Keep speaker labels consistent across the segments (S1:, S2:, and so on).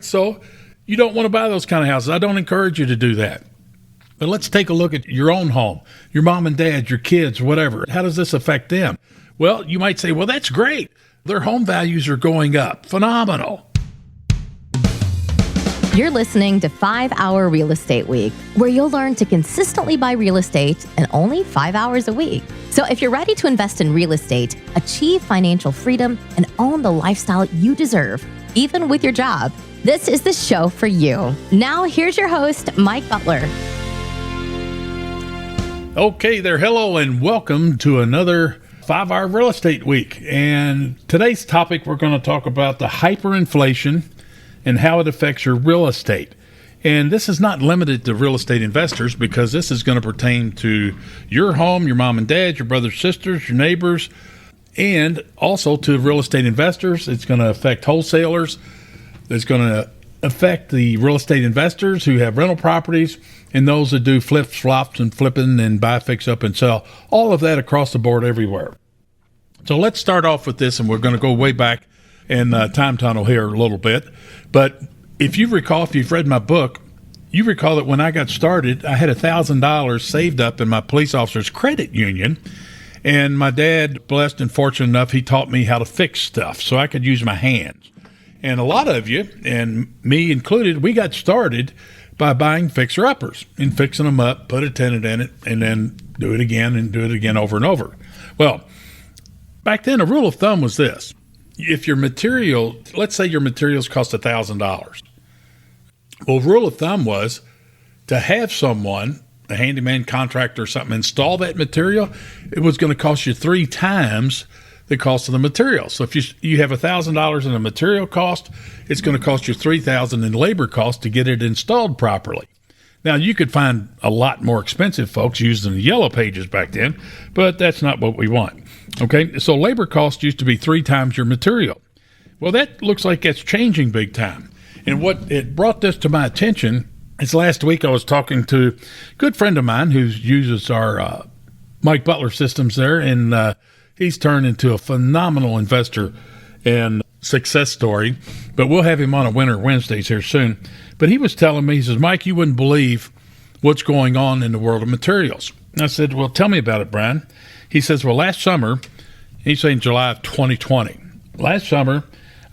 S1: So you don't want to buy those kind of houses. I don't encourage you to do that. But let's take a look at your own home, your mom and dad, your kids, whatever. How does this affect them? Well, you might say, well, that's great. Their home values are going up. Phenomenal.
S2: You're listening to 5 Hour Real Estate Week, where you'll learn to consistently buy real estate in only 5 hours a week. So if you're ready to invest in real estate, achieve financial freedom, and own the lifestyle you deserve, even with your job, this is the show for you. Now, here's your host, Mike Butler.
S1: Okay there, hello, and welcome to another 5 Hour Real Estate Week. And today's topic, we're going to talk about the hyperinflation and how it affects your real estate. And this is not limited to real estate investors, because this is going to pertain to your home, your mom and dad, your brothers, sisters, your neighbors, and also to real estate investors. It's going to affect wholesalers. It's going to affect the real estate investors who have rental properties and those that do flips, flops, and flipping and buy, fix, up, and sell. All of that across the board everywhere. So let's start off with this, and we're going to go way back in time tunnel here a little bit. But if you recall, if you've read my book, you recall that when I got started, I had $1,000 saved up in my police officer's credit union. And my dad, blessed and fortunate enough, he taught me how to fix stuff so I could use my hands. And a lot of you, and me included, we got started by buying fixer-uppers and fixing them up, put a tenant in it, and then do it again and do it again over and over. Well, back then, a rule of thumb was this. If your material, let's say your materials cost $1,000. Well, rule of thumb was to have someone, a handyman, contractor or something, install that material, it was going to cost you 3 times the cost of the material. So if you have $1,000 in a material cost, it's going to cost you $3,000 in labor cost to get it installed properly. Now, you could find a lot more expensive folks using the yellow pages back then, but that's not what we want. Okay, so labor cost used to be 3 times your material. Well, that looks like it's changing big time. And what it brought this to my attention is last week I was talking to a good friend of mine who uses our Mike Butler systems there, and he's turned into a phenomenal investor and success story. But we'll have him on a Winter Wednesdays here soon. But he was telling me, he says, Mike, you wouldn't believe what's going on in the world of materials. And I said, well, tell me about it, Brian. He says, well, last summer, he's saying July of 2020, last summer,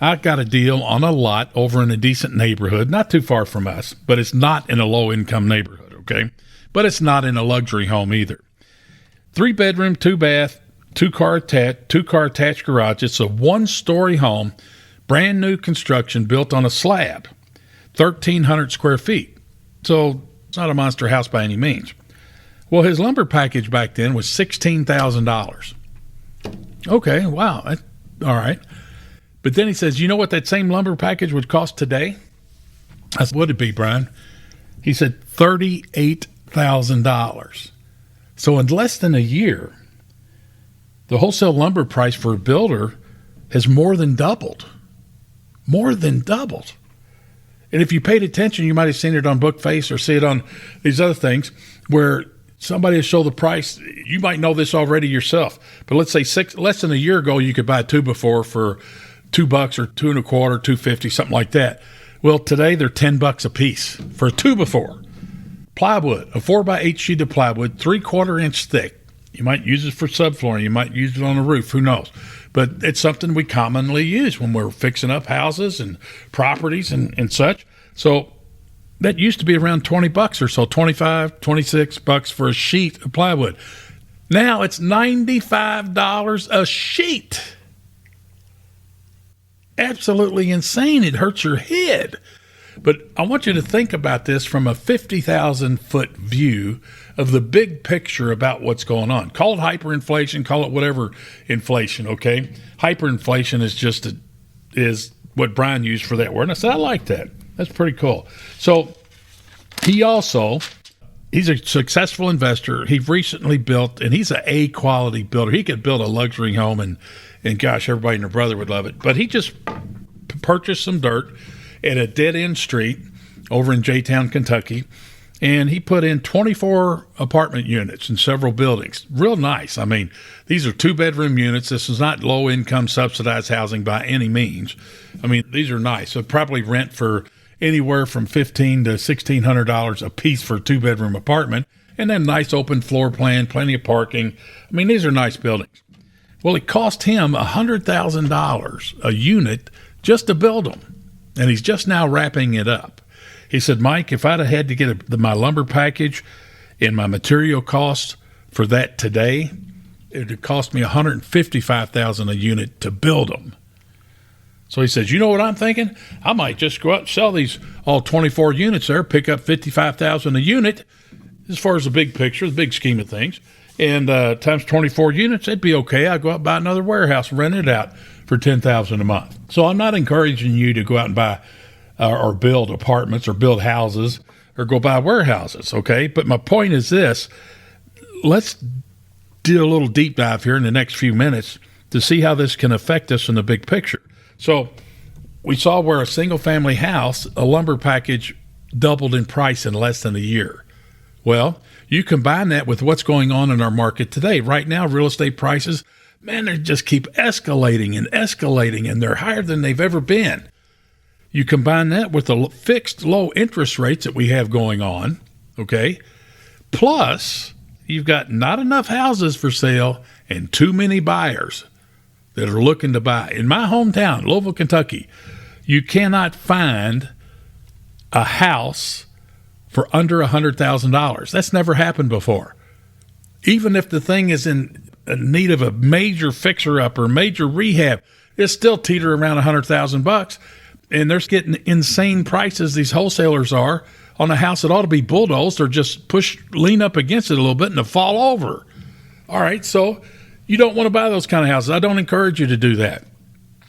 S1: I got a deal on a lot over in a decent neighborhood, not too far from us, but it's not in a low-income neighborhood, okay? But it's not in a luxury home either. 3-bedroom, 2-bath, 2-car attached garage. It's a 1-story home, brand new construction, built on a slab, 1,300 square feet. So it's not a monster house by any means. Well, his lumber package back then was $16,000. Okay, wow, all right. But then he says, you know what that same lumber package would cost today? I said, what would it be, Brian? He said $38,000. So in less than a year, the wholesale lumber price for a builder has more than doubled. More than doubled. And if you paid attention, you might have seen it on Bookface or see it on these other things where somebody will show the price. You might know this already yourself, but let's say less than a year ago, you could buy a 2x4 for $2 or $2.25, $2.50, something like that. Well, today they're $10 a piece for a 2x4. Plywood, a 4x8 sheet of plywood, 3/4 inch thick. You might use it for subflooring. You might use it on a roof. Who knows? But it's something we commonly use when we're fixing up houses and properties and such. So that used to be around $20 or so, $25, $26 for a sheet of plywood. Now it's $95 a sheet. Absolutely insane. It hurts your head. But I want you to think about this from a 50,000-foot view of the big picture about what's going on. Call it hyperinflation, call it whatever inflation, okay? Hyperinflation is what Brian used for that word. And I said, I like that. That's pretty cool. So he's a successful investor. He recently built, and he's an A-quality builder. He could build a luxury home, and gosh, everybody and their brother would love it. But he just purchased some dirt at a dead-end street over in J-Town, Kentucky, and he put in 24 apartment units in several buildings. Real nice. I mean, these are 2-bedroom units. This is not low-income subsidized housing by any means. I mean, these are nice. So probably rent for anywhere from $1,500 to $1,600 a piece for a 2-bedroom apartment, and then nice open floor plan, plenty of parking. I mean, these are nice buildings. Well, it cost him $100,000 a unit just to build them, and he's just now wrapping it up. He said, Mike, if I'd have had to get my lumber package and my material costs for that today, it would cost me $155,000 a unit to build them. So he says, you know what I'm thinking? I might just go out and sell these all 24 units there, pick up $55,000 a unit, as far as the big picture, the big scheme of things. And times 24 units, it'd be okay. I'd go out and buy another warehouse and rent it out for $10,000 a month. So I'm not encouraging you to go out and buy or build apartments or build houses or go buy warehouses, okay? But my point is this. Let's do a little deep dive here in the next few minutes to see how this can affect us in the big picture. So we saw where a single-family house, a lumber package, doubled in price in less than a year. Well, you combine that with what's going on in our market today. Right now, real estate prices, man, they just keep escalating, and they're higher than they've ever been. You combine that with the fixed low interest rates that we have going on, okay? Plus, you've got not enough houses for sale and too many buyers that are looking to buy. In my hometown, Louisville, Kentucky, you cannot find a house for under $100,000. That's never happened before. Even if the thing is in need of a major fixer-up or major rehab, it's still teeter around $100,000. And they're getting insane prices, these wholesalers are, on a house that ought to be bulldozed or just lean up against it a little bit and it'll fall over. All right, so you don't want to buy those kind of houses. I don't encourage you to do that.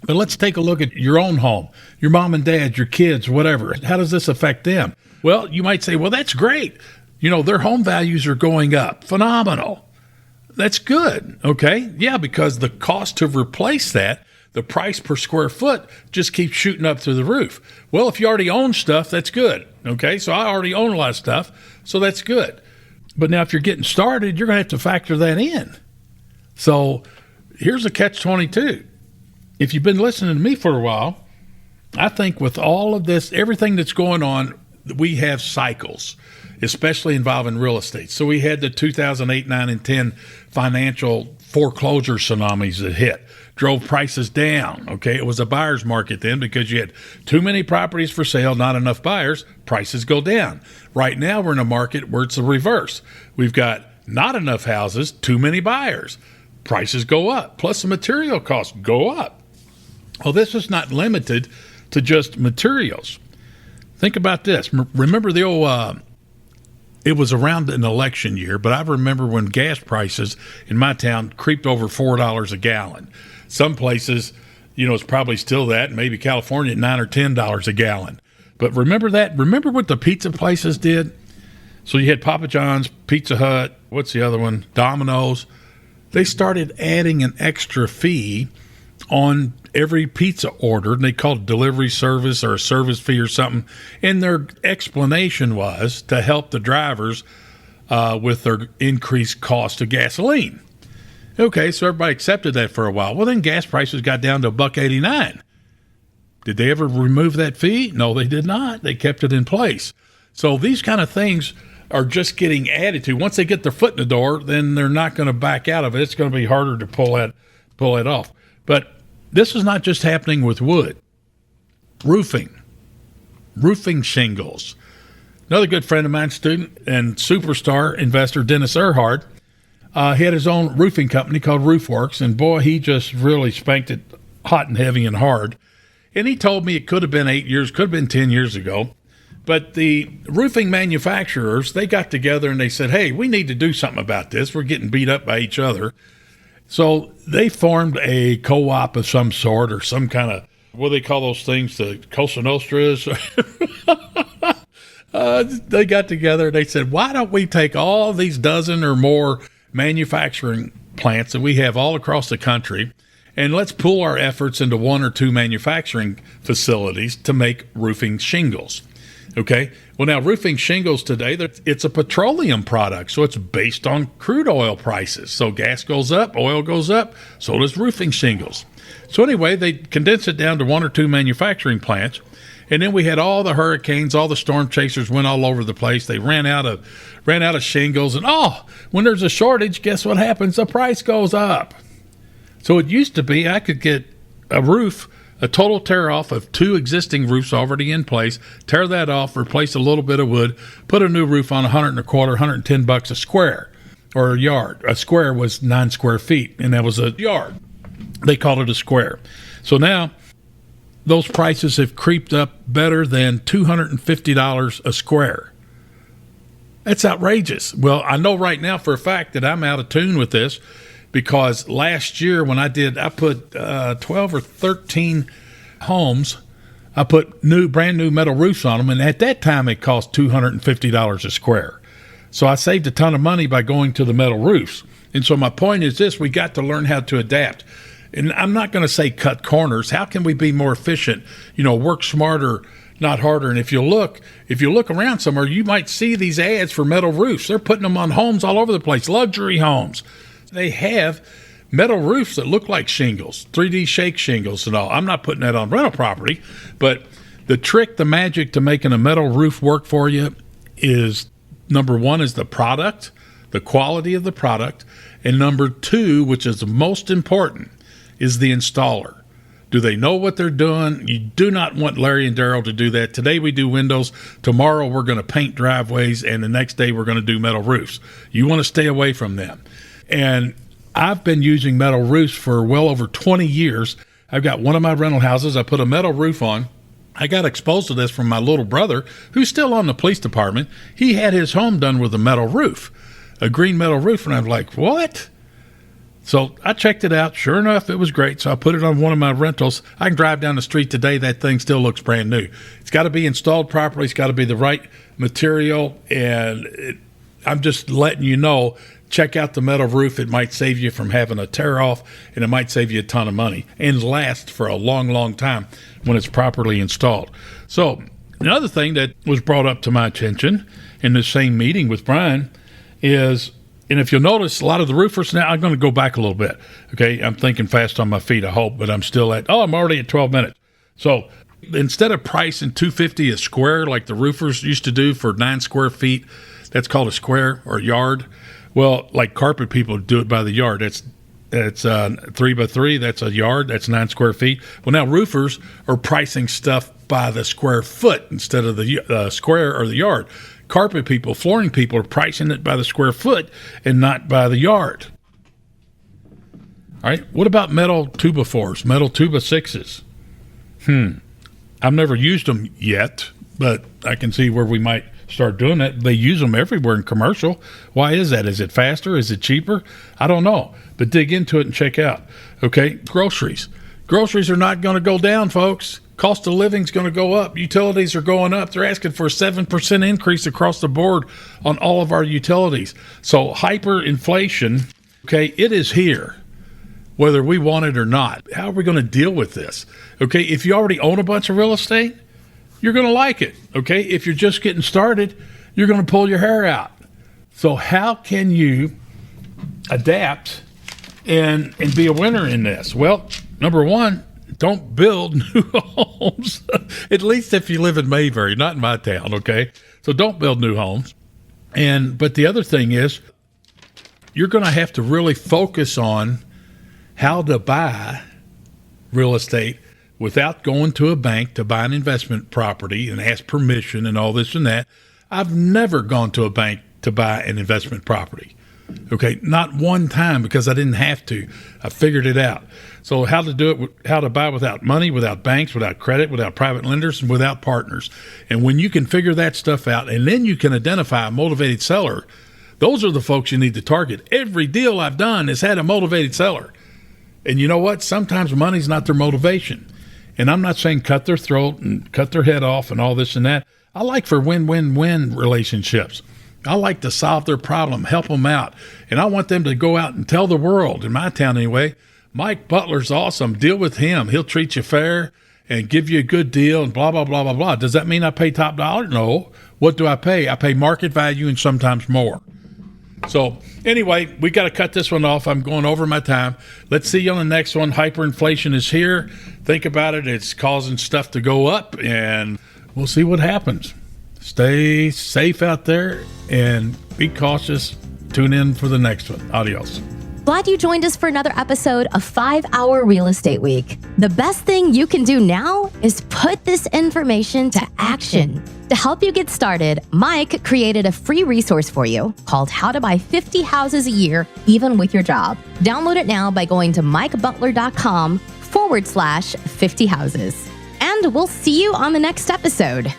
S1: But let's take a look at your own home, your mom and dad, your kids, whatever. How does this affect them? Well, you might say, well, that's great. You know, their home values are going up. Phenomenal. That's good. Okay. Yeah, because the cost to replace that, the price per square foot just keeps shooting up through the roof. Well, if you already own stuff, that's good. Okay. So I already own a lot of stuff. So that's good. But now if you're getting started, you're going to have to factor that in. So here's a catch-22. If you've been listening to me for a while, I think with all of this, everything that's going on, we have cycles, especially involving real estate. So we had the 2008, 9, and 10 financial foreclosure tsunamis that hit, drove prices down. Okay, it was a buyer's market then because you had too many properties for sale, not enough buyers, prices go down. Right now we're in a market where it's the reverse. We've got not enough houses, too many buyers, prices go up, plus the material costs go up. Well, this is not limited to just materials. Think about this. Remember the old, it was around an election year, but I remember when gas prices in my town creeped over $4 a gallon. Some places, you know, it's probably still that, maybe California at $9 or $10 a gallon. But remember that? Remember what the pizza places did? So you had Papa John's, Pizza Hut, what's the other one? Domino's. They started adding an extra fee on every pizza order, and they called it delivery service or a service fee or something. And their explanation was to help the drivers with their increased cost of gasoline. Okay, so everybody accepted that for a while. Well, then gas prices got down to $1.89. Did they ever remove that fee? No, they did not. They kept it in place. So these kind of things are just getting added to. Once they get their foot in the door, then they're not going to back out of it. It's going to be harder to pull it off. But this is not just happening with wood. Roofing shingles. Another good friend of mine, student and superstar investor, Dennis Earhart, he had his own roofing company called RoofWorks, and boy, he just really spanked it hot and heavy and hard. And he told me it could have been 8 years, could have been 10 years ago. But the roofing manufacturers, they got together and they said, hey, we need to do something about this. We're getting beat up by each other. So they formed a co-op of some sort or some kind of, what do they call those things, the Cosa Nostras? They got together and they said, why don't we take all these dozen or more manufacturing plants that we have all across the country, and let's pool our efforts into one or two manufacturing facilities to make roofing shingles. Okay. Well, now roofing shingles today, it's a petroleum product. So it's based on crude oil prices. So gas goes up, oil goes up. So does roofing shingles. So anyway, they condense it down to one or two manufacturing plants. And then we had all the hurricanes, all the storm chasers went all over the place. They ran out of shingles. And when there's a shortage, guess what happens? The price goes up. So it used to be I could get a roof, a total tear off of 2 existing roofs already in place, tear that off, replace a little bit of wood, put a new roof on $125, $110 a square or a yard. A square was 9 square feet, and that was a yard. They called it a square. So now those prices have creeped up better than $250 a square. That's outrageous. Well, I know right now for a fact that I'm out of tune with this, because last year when I put 12 or 13 homes, I put brand new metal roofs on them, and at that time it cost $250 a square. So I saved a ton of money by going to the metal roofs. And so my point is this: we got to learn how to adapt. And I'm not going to say cut corners. How can we be more efficient? Work smarter, not harder. And if you look around somewhere, you might see these ads for metal roofs. They're putting them on homes all over the place, luxury homes. They have metal roofs that look like shingles, 3D shake shingles and all. I'm not putting that on rental property, but the trick, the magic to making a metal roof work for you is, number one, is the product, the quality of the product, and number two, which is the most important, is the installer. Do they know what they're doing? You do not want Larry and Daryl to do that. Today we do windows. Tomorrow we're going to paint driveways, and the next day we're going to do metal roofs. You want to stay away from them. And I've been using metal roofs for well over 20 years. I've got one of my rental houses. I put a metal roof on. I got exposed to this from my little brother, who's still on the police department. He had his home done with a metal roof, a green metal roof. And I'm like, what? So I checked it out. Sure enough, it was great. So I put it on one of my rentals. I can drive down the street today. That thing still looks brand new. It's got to be installed properly. It's got to be the right material. And I'm just letting you know, check out the metal roof. It might save you from having a tear off, and it might save you a ton of money and last for a long, long time when it's properly installed. So another thing that was brought up to my attention in the same meeting with Brian is, and if you'll notice, a lot of the roofers now, I'm going to go back a little bit. Okay, I'm thinking fast on my feet, I hope, but I'm still I'm already at 12 minutes. So instead of pricing $250 a square like the roofers used to do for 9 square feet, that's called a square or a yard. Well, like carpet people do it by the yard. That's 3 by 3. That's a yard. That's 9 square feet. Well, now roofers are pricing stuff by the square foot instead of the square or the yard. Carpet people, flooring people are pricing it by the square foot and not by the yard. All right. What about metal 2x4s, metal 2x6s? I've never used them yet, but I can see where we might start doing that. They use them everywhere in commercial. Why is that? Is it faster? Is it cheaper? I don't know, but dig into it and check out. Okay, groceries. Groceries are not going to go down, folks. Cost of living is going to go up. Utilities are going up. They're asking for a 7% increase across the board on all of our utilities. So hyperinflation, okay, it is here, whether we want it or not. How are we going to deal with this? Okay, if you already own a bunch of real estate, you're going to like it, okay? If you're just getting started, you're going to pull your hair out. So how can you adapt and be a winner in this? Well, number one, don't build new homes, at least if you live in Mayberry, not in my town, okay? So don't build new homes. But the other thing is, you're going to have to really focus on how to buy real estate without going to a bank to buy an investment property and ask permission and all this and that. I've never gone to a bank to buy an investment property. Okay, not one time, because I didn't have to. I figured it out. So how to do it, how to buy without money, without banks, without credit, without private lenders, and without partners. And when you can figure that stuff out, and then you can identify a motivated seller, those are the folks you need to target. Every deal I've done has had a motivated seller. And you know what? Sometimes money's not their motivation. And I'm not saying cut their throat and cut their head off and all this and that. I like for win-win-win relationships. I like to solve their problem, help them out. And I want them to go out and tell the world, in my town anyway, Mike Butler's awesome. Deal with him. He'll treat you fair and give you a good deal and blah, blah, blah, blah, blah. Does that mean I pay top dollar? No. What do I pay? I pay market value and sometimes more. So anyway, we got to cut this one off. I'm going over my time. Let's see you on the next one. Hyperinflation is here. Think about it. It's causing stuff to go up, and we'll see what happens. Stay safe out there and be cautious. Tune in for the next one. Adios.
S2: Glad you joined us for another episode of 5-Hour Real Estate Week. The best thing you can do now is put this information to action. To help you get started, Mike created a free resource for you called How to Buy 50 Houses a Year, Even with Your Job. Download it now by going to mikebutler.com/50 houses. And we'll see you on the next episode.